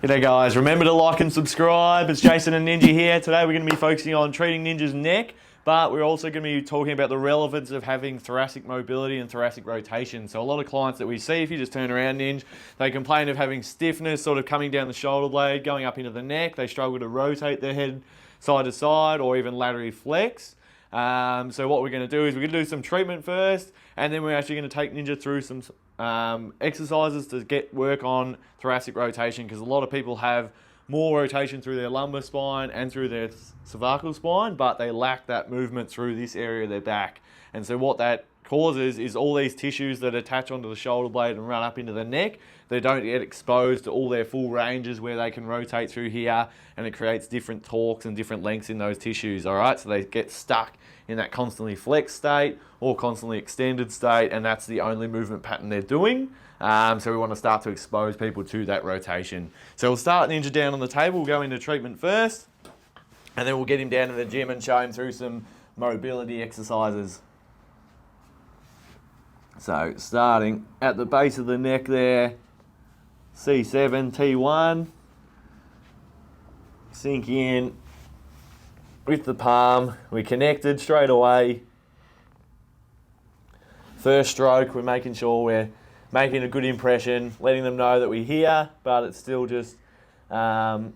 G'day guys, remember to like and subscribe. It's Jason and Ninja here. Today we're going to be focusing on treating Ninja's neck, but we're also going to be talking about the relevance of having thoracic mobility and thoracic rotation. So a lot of clients that we see, if you just turn around Ninja, they complain of having stiffness sort of coming down the shoulder blade, going up into the neck. They struggle to rotate their head side to side or even laterally flex. So what we're going to do is we're going to do some treatment first, and then we're actually going to take Ninja through some exercises to get work on thoracic rotation, because a lot of people have more rotation through their lumbar spine and through their cervical spine, but they lack that movement through this area of their back. And so what that causes is all these tissues that attach onto the shoulder blade and run up into the neck, they don't get exposed to all their full ranges where they can rotate through here, and it creates different torques and different lengths in those tissues, all right? So they get stuck in that constantly flexed state or constantly extended state, and that's the only movement pattern they're doing. So we want to start to expose people to that rotation. So we'll start Ninja down on the table. We'll go into treatment first, and then we'll get him down to the gym and show him through some mobility exercises. So starting at the base of the neck there, C7, T1. Sink in with the palm. We're connected straight away. First stroke, we're making sure we're making a good impression, letting them know that we're here, but it's still just an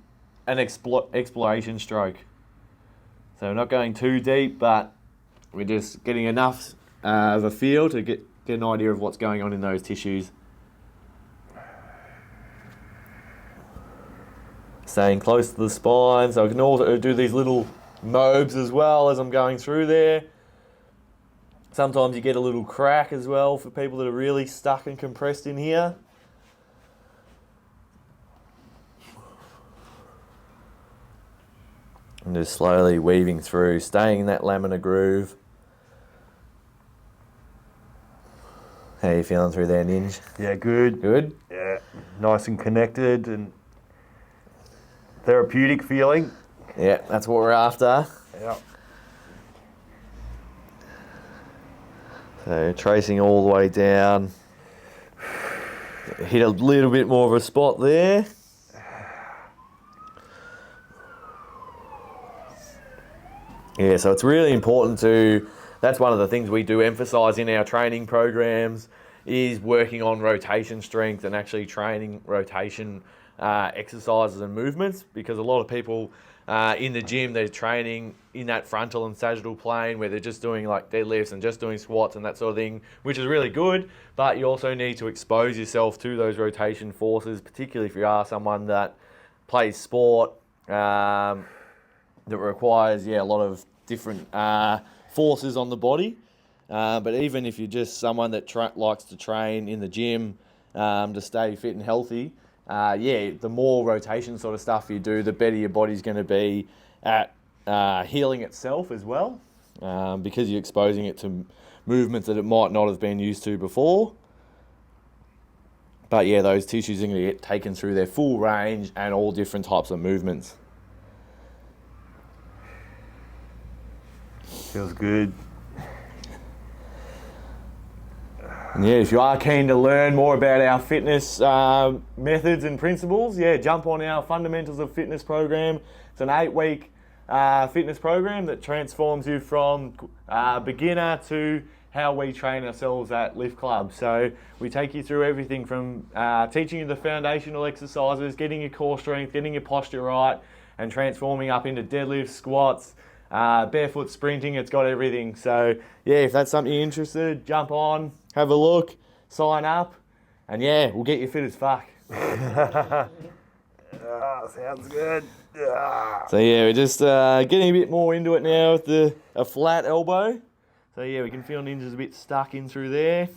exploration stroke. So we're not going too deep, but we're just getting enough of a feel to get an idea of what's going on in those tissues. Staying close to the spine, so I can also do these little mobs as well as I'm going through there. Sometimes you get a little crack as well for people that are really stuck and compressed in here. And just slowly weaving through, staying in that laminar groove. How are you feeling through there, Ninja? Yeah, good. Good? Yeah, nice and connected and therapeutic feeling. Yeah, that's what we're after. Yeah. So tracing all the way down. Hit a little bit more of a spot there. Yeah, so it's really important that's one of the things we do emphasize in our training programs, is working on rotation strength and actually training rotation exercises and movements, because a lot of people in the gym, they're training in that frontal and sagittal plane where they're just doing like deadlifts and just doing squats and that sort of thing, which is really good, but you also need to expose yourself to those rotation forces, particularly if you are someone that plays sport that requires a lot of different forces on the body. But even if you're just someone that likes to train in the gym to stay fit and healthy, the more rotation sort of stuff you do, the better your body's going to be at healing itself as well, because you're exposing it to movements that it might not have been used to before. But yeah, those tissues are going to get taken through their full range and all different types of movements. Feels good. And yeah, if you are keen to learn more about our fitness methods and principles, jump on our Fundamentals of Fitness program. It's an 8-week fitness program that transforms you from beginner to how we train ourselves at Lift Club. So we take you through everything from teaching you the foundational exercises, getting your core strength, getting your posture right, and transforming up into deadlifts, squats, barefoot sprinting. It's got everything. So yeah, if that's something you're interested, jump on, have a look, sign up, and we'll get you fit as fuck. Sounds good. So yeah, we're just getting a bit more into it now with a flat elbow. So yeah, we can feel Ninja's a bit stuck in through there.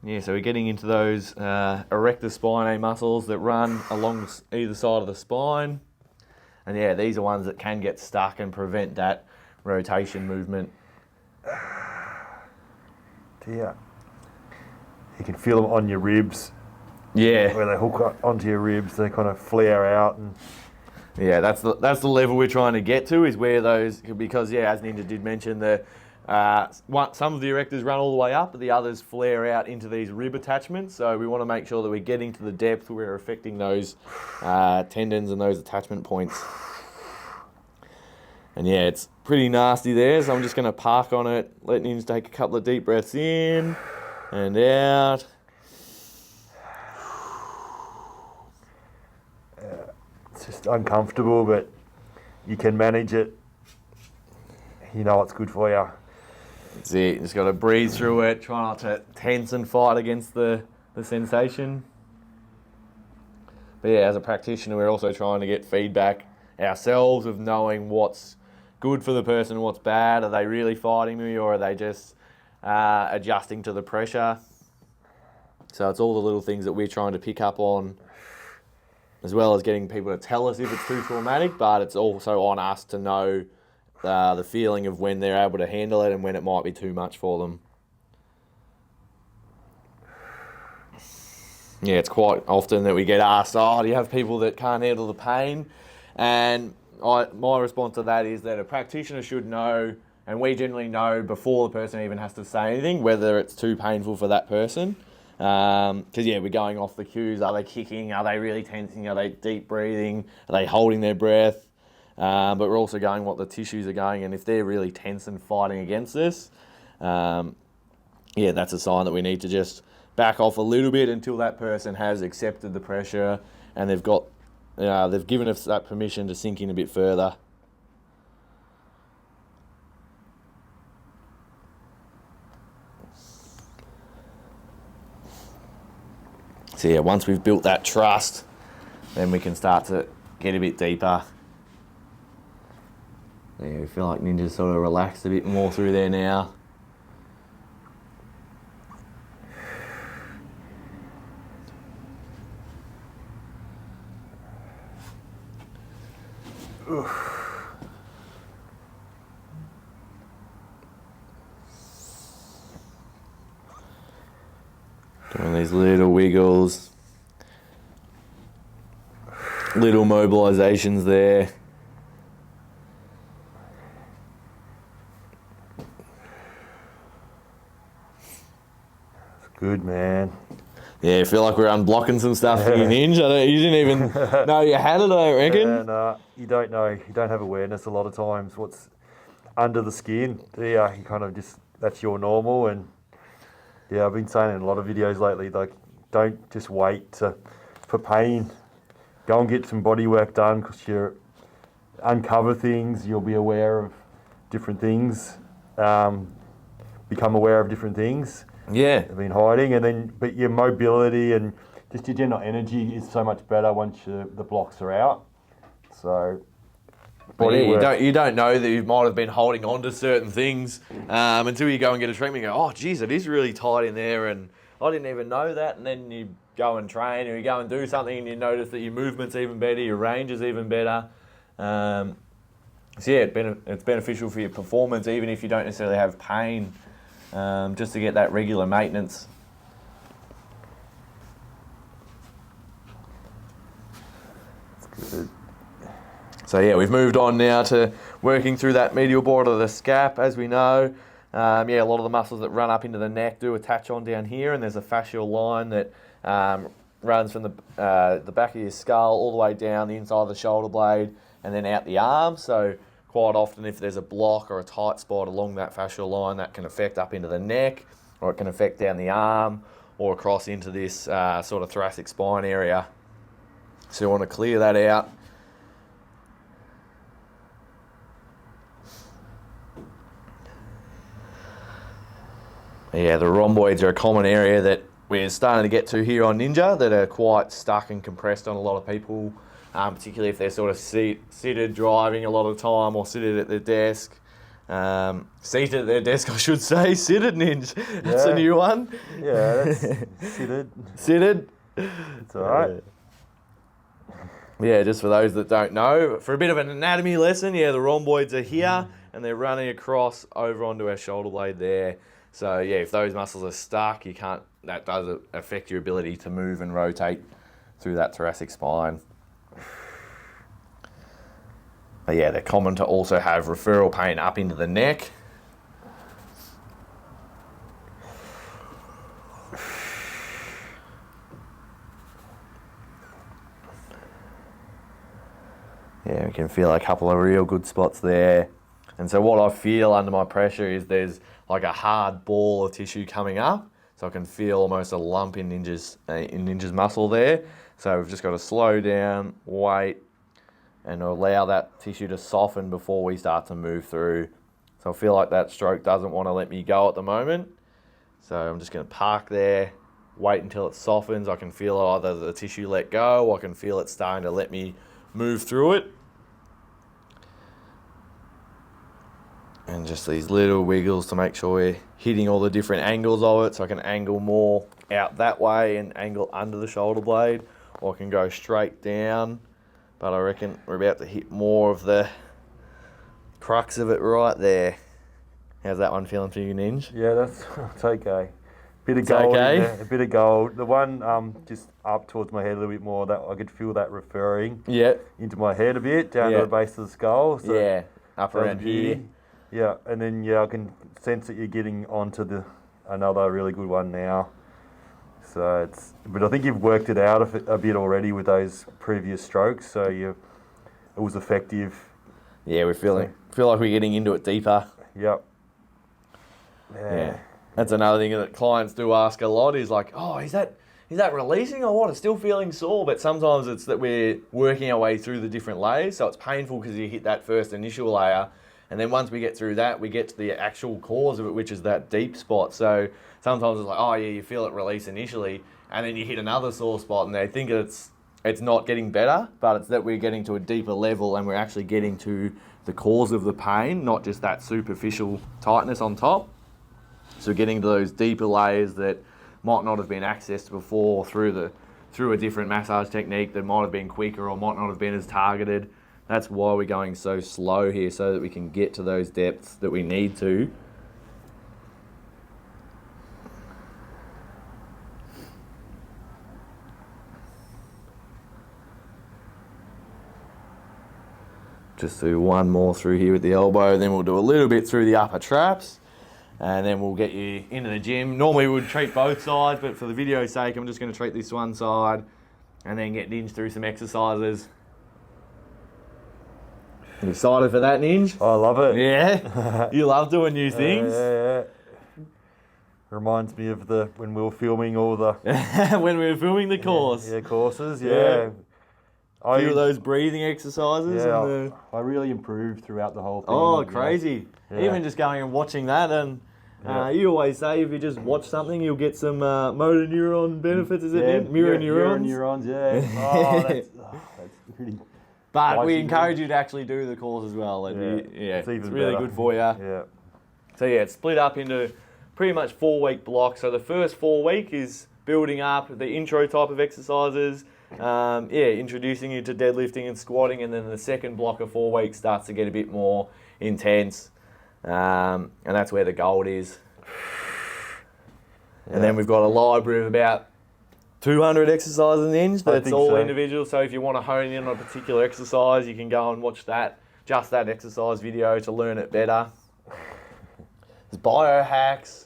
Yeah, so we're getting into those erector spinae muscles that run along either side of the spine. And yeah, these are ones that can get stuck and prevent that rotation movement. Yeah. You can feel them on your ribs. Yeah. Where they hook up onto your ribs, they kind of flare out. And yeah, that's the level we're trying to get to, is where those, because as Ninja did mention, the Some of the erectors run all the way up, but the others flare out into these rib attachments. So we want to make sure that we're getting to the depth where we're affecting those tendons and those attachment points. And yeah, it's pretty nasty there, so I'm just going to park on it, let Ninja take a couple of deep breaths in and out. It's just uncomfortable, but you can manage it. You know what's good for you. That's it, just got to breathe through it, try not to tense and fight against the sensation. But yeah, as a practitioner, we're also trying to get feedback ourselves of knowing what's good for the person, what's bad. Are they really fighting me, or are they just adjusting to the pressure? So it's all the little things that we're trying to pick up on, as well as getting people to tell us if it's too traumatic, but it's also on us to know the feeling of when they're able to handle it and when it might be too much for them. Yeah, it's quite often that we get asked, do you have people that can't handle the pain? And my response to that is that a practitioner should know, and we generally know before the person even has to say anything, whether it's too painful for that person. Because yeah, we're going off the cues. Are they kicking? Are they really tensing? Are they deep breathing? Are they holding their breath? But we're also going what the tissues are going, and if they're really tense and fighting against this, yeah, that's a sign that we need to just back off a little bit until that person has accepted the pressure and they've given us that permission to sink in a bit further. So yeah, once we've built that trust, then we can start to get a bit deeper. Yeah, we feel like Ninja's sort of relaxed a bit more through there now. Doing these little wiggles, little mobilizations there. It's good, man. Yeah, I feel like we're unblocking some stuff for you, Ninja. You didn't even know you had it, I don't reckon. And you don't know, you don't have awareness a lot of times what's under the skin. Yeah, you kind of just, that's your normal. And yeah, I've been saying in a lot of videos lately, like, don't just wait for pain. Go and get some body work done, because you uncover things, you'll be aware of different things, become aware of different things. Yeah. Have been hiding, but your mobility and just your general energy is so much better once the blocks are out. So, you don't know that you might have been holding on to certain things until you go and get a treatment and go, oh, geez, it is really tight in there, and I didn't even know that. And then you go and train, or you go and do something, and you notice that your movement's even better, your range is even better. So yeah, it's beneficial for your performance, even if you don't necessarily have pain. Just to get that regular maintenance. That's good. So yeah, we've moved on now to working through that medial border of the scap, as we know. Yeah, a lot of the muscles that run up into the neck do attach on down here, and there's a fascial line that runs from the back of your skull all the way down the inside of the shoulder blade and then out the arm. So quite often, if there's a block or a tight spot along that fascial line, that can affect up into the neck, or it can affect down the arm, or across into this sort of thoracic spine area. So you want to clear that out. Yeah, the rhomboids are a common area that we're starting to get to here on Ninja, that are quite stuck and compressed on a lot of people. Particularly if they're sort of seated driving a lot of time, or seated at their desk. Seated at their desk, I should say. Seated, Ninja. That's a new one. Yeah, that's seated. Seated. It's all right. Yeah, just for those that don't know, for a bit of an anatomy lesson, yeah, the rhomboids are here, and they're running across over onto our shoulder blade there. So yeah, if those muscles are stuck, that does affect your ability to move and rotate through that thoracic spine. But yeah, they're common to also have referral pain up into the neck. Yeah, we can feel a couple of real good spots there. And so what I feel under my pressure is there's like a hard ball of tissue coming up. So I can feel almost a lump in Ninja's muscle there. So we've just got to slow down, wait, and allow that tissue to soften before we start to move through. So I feel like that stroke doesn't want to let me go at the moment. So I'm just going to park there, wait until it softens. I can feel either the tissue let go, or I can feel it starting to let me move through it. And just these little wiggles to make sure we're hitting all the different angles of it. So I can angle more out that way and angle under the shoulder blade, or I can go straight down. But I reckon we're about to hit more of the crux of it right there. How's that one feeling for you, Ninj? Yeah, it's okay. Bit of gold in there, a bit of gold. The one just up towards my head a little bit more, that I could feel that referring into my head a bit, down to the base of the skull. So up around here. Yeah, and then I can sense that you're getting onto another really good one now. So but I think you've worked it out a bit already with those previous strokes. So it was effective. Yeah, we feel like we're getting into it deeper. Yep. Yeah. That's another thing that clients do ask a lot is like, oh, is that releasing or what? It's still feeling sore, but sometimes it's that we're working our way through the different layers. So it's painful because you hit that first initial layer. And then once we get through that, we get to the actual cause of it, which is that deep spot. So sometimes it's like, oh yeah, you feel it release initially, and then you hit another sore spot, and they think it's not getting better, but it's that we're getting to a deeper level, and we're actually getting to the cause of the pain, not just that superficial tightness on top. So getting to those deeper layers that might not have been accessed before through a different massage technique that might have been quicker or might not have been as targeted. That's why we're going so slow here, so that we can get to those depths that we need to. Just do one more through here with the elbow, then we'll do a little bit through the upper traps, and then we'll get you into the gym. Normally we would treat both sides, but for the video's sake, I'm just going to treat this one side, and then get Ninj through some exercises. You excited for that, Ninj? I love it. Yeah? You love doing new things? Yeah. Reminds me of when we were filming all the... when we were filming the course. Yeah, courses, yeah. Feel those breathing exercises. Yeah, I really improved throughout the whole thing. Oh, crazy. Yeah. Even just going and watching that, and you always say if you just watch something, you'll get some motor neuron benefits, is it? Mirror neurons? Mirror neurons, yeah. That's pretty... But we encourage you to actually do the course as well. It's really good for you. Yeah. So it's split up into pretty much 4-week blocks. So the first 4 week is building up the intro type of exercises, introducing you to deadlifting and squatting, and then the second block of 4 weeks starts to get a bit more intense, and that's where the gold is. And then we've got a library of about 200 exercises in, that's all individual. So if you want to hone in on a particular exercise, you can go and watch that exercise video to learn it better. There's biohacks,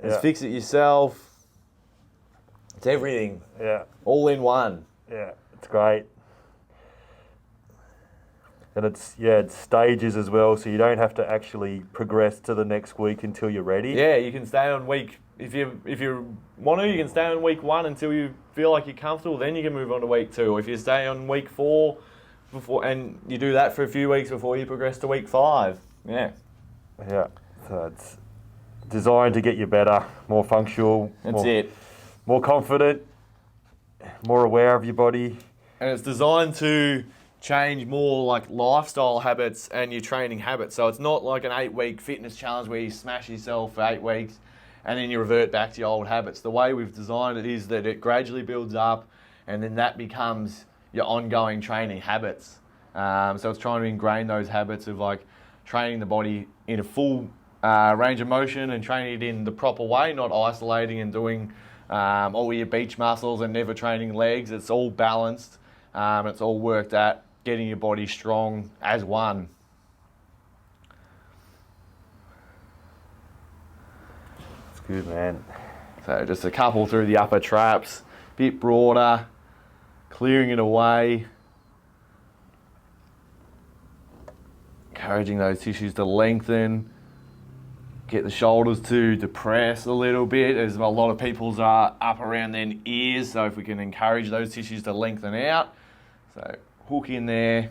there's fix it yourself. It's everything. Yeah. All in one. Yeah, it's great. And it's stages as well, so you don't have to actually progress to the next week until you're ready. Yeah, you can stay on week, if you want to, you can stay on week 1 until you feel like you're comfortable, then you can move on to week 2. If you stay on week 4 and you do that for a few weeks before you progress to week 5. Yeah. Yeah. So it's designed to get you better, more functional. More confident, more aware of your body. And it's designed to change more like lifestyle habits and your training habits. So it's not like an 8-week fitness challenge where you smash yourself for 8 weeks and then you revert back to your old habits. The way we've designed it is that it gradually builds up, and then that becomes your ongoing training habits. So it's trying to ingrain those habits of like training the body in a full range of motion and training it in the proper way, not isolating and doing all your beach muscles and never training legs. It's all balanced. It's all worked at getting your body strong as one. It's good, man. So just a couple through the upper traps, bit broader, clearing it away. encouraging those tissues to lengthen. Get the shoulders to depress a little bit, as a lot of people's are up around their ears, so if we can encourage those tissues to lengthen out. So hook in there.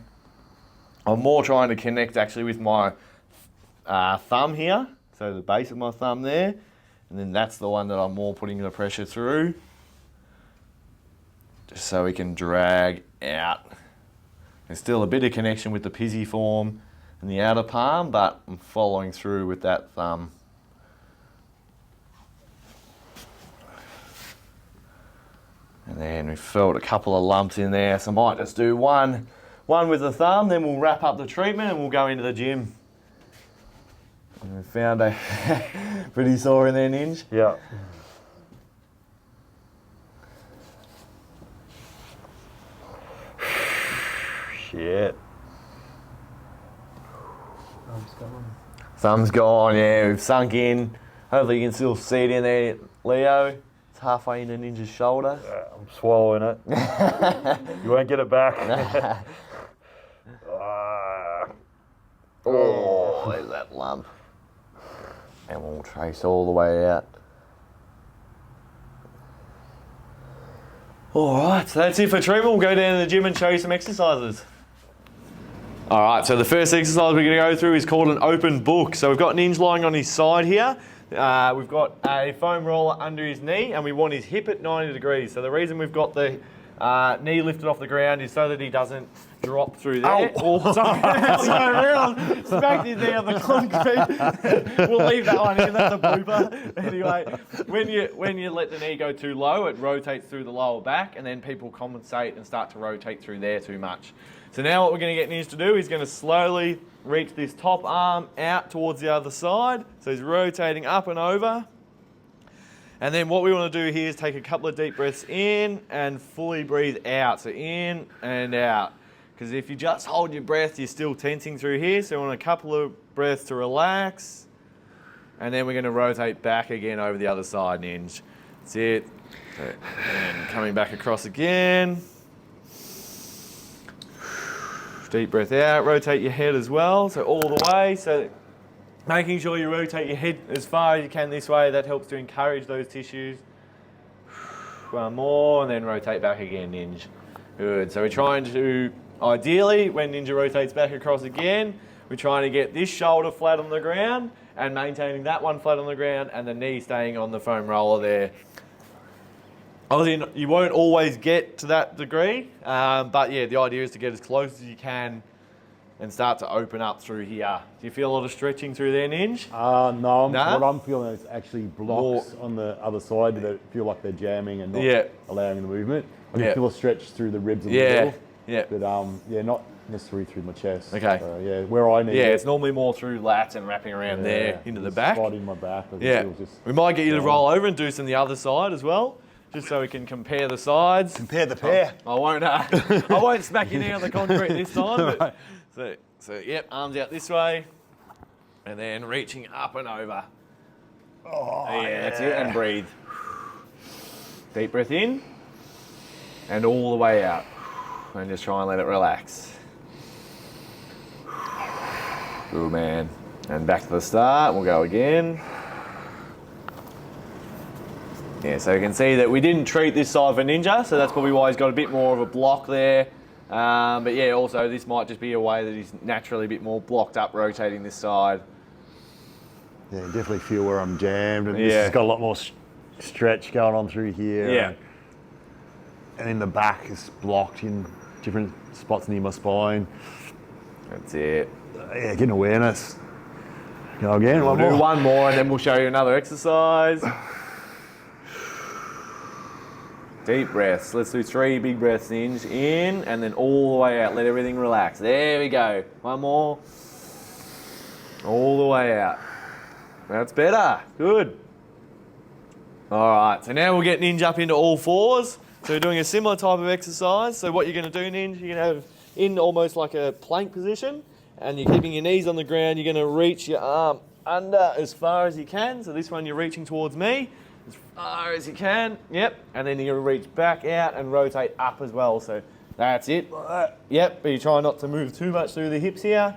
I'm more trying to connect actually with my thumb here, so the base of my thumb there, and then that's the one that I'm more putting the pressure through, just so we can drag out. There's still a bit of connection with the pisiform and the outer palm, but I'm following through with that thumb. And then we felt a couple of lumps in there, so I might just do one with the thumb, then we'll wrap up the treatment and we'll go into the gym. And we found a pretty sore in there, Ninja. Yeah. Shit. Thumb's gone, yeah, we've sunk in. Hopefully you can still see it in there, Leo. It's halfway into Ninja's shoulder. I'm swallowing it. You won't get it back. Oh, there's that lump. And we'll trace all the way out. Alright, so that's it for treatment. We'll go down to the gym and show you some exercises. Alright, so the first exercise we're going to go through is called an open book. So we've got Ninja lying on his side here. We've got a foam roller under his knee and we want his hip at 90 degrees. So the reason we've got the knee lifted off the ground is so that he doesn't drop through there. Oh, sorry. I smacked his knee on the concrete. We'll leave that one in, that's a blooper. Anyway, when you let the knee go too low, it rotates through the lower back and then people compensate and start to rotate through there too much. So now what we're going to get Ninja to do, he's going to slowly reach this top arm out towards the other side. So he's rotating up and over. And then what we want to do here is take a couple of deep breaths in and fully breathe out. So in and out. Because if you just hold your breath, you're still tensing through here. So we want a couple of breaths to relax. And then we're going to rotate back again over the other side, Ninja. That's it. And coming back across again. Deep breath out, rotate your head as well, so all the way. So making sure you rotate your head as far as you can this way, that helps to encourage those tissues. One more, and then rotate back again, Ninja. Good, so we're trying to, ideally, when Ninja rotates back across again, we're trying to get this shoulder flat on the ground and maintaining that one flat on the ground and the knee staying on the foam roller there. Obviously, you won't always get to that degree, but yeah, the idea is to get as close as you can and start to open up through here. Do you feel a lot of stretching through there, Ninja? No, Nah? what I'm feeling is actually blocks on the other side that feel like they're jamming and not allowing the movement. I can feel a stretch through the ribs in the middle, but not necessarily through my chest. Okay. So, yeah, where I need it. It's normally more through lats and wrapping around there into the back. Spot in my back. We might get you to roll over and do some the other side as well, just so we can compare the sides. Compare the pair. I won't smack your knee on the concrete this time. But, so yep, arms out this way, and then reaching up and over. That's it, and breathe. Deep breath in, and all the way out, and just try and let it relax. Good man. And back to the start, we'll go again. Yeah, so you can see that we didn't treat this side for Ninja, so that's probably why he's got a bit more of a block there. But yeah, also this might just be a way that he's naturally a bit more blocked up rotating this side. Yeah, definitely feel where I'm jammed, and this has got a lot more stretch going on through here. Yeah. And then the back is blocked in different spots near my spine. That's it. Yeah, getting awareness. Go again, We'll do one more and then we'll show you another exercise. Deep breaths. Let's do 3 big breaths in and then all the way out. Let everything relax. There we go. One more. All the way out. That's better. Good. All right, so now we'll get Ninja up into all fours. So we're doing a similar type of exercise. So what you're going to do, Ninja, you're going to have in almost like a plank position, and you're keeping your knees on the ground. You're going to reach your arm under as far as you can. So this one you're reaching towards me as far as you can. Yep. And then you're going to reach back out and rotate up as well. So that's it. Yep. But you try not to move too much through the hips here.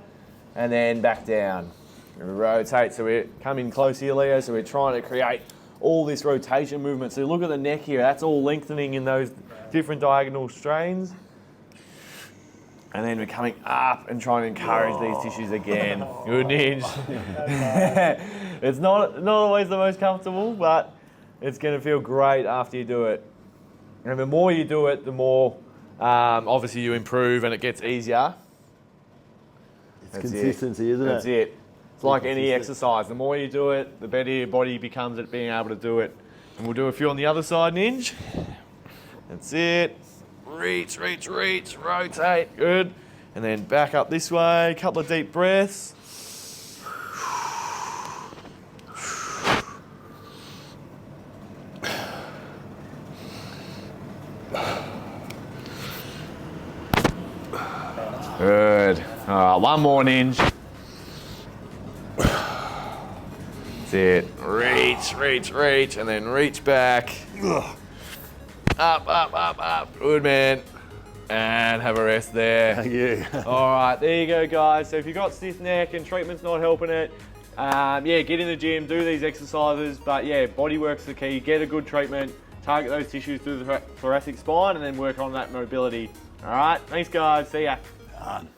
and then back down. Rotate, so we're coming close here, Leo, so we're trying to create all this rotation movement. So look at the neck here, that's all lengthening in those different diagonal strains. And then we're coming up and trying to encourage these tissues again. Good Ninj. It's not always the most comfortable, but it's going to feel great after you do it. And the more you do it, the more obviously you improve and it gets easier. It's consistency, isn't it? That's it. It's like any exercise. The more you do it, the better your body becomes at being able to do it. And we'll do a few on the other side, Ninj. That's it. Reach, reach, reach, rotate, good. And then back up this way, a couple of deep breaths. Good. All right, one more, Ninj. That's it. Reach, reach, reach, and then reach back. Up, up, up, up. Good, man. And have a rest there. Thank you. All right, there you go, guys. So if you've got stiff neck and treatment's not helping it, yeah, get in the gym, do these exercises. But yeah, Bodywork's the key. Get a good treatment, target those tissues through the thoracic spine, and then work on that mobility. All right, thanks, guys. See ya. Done.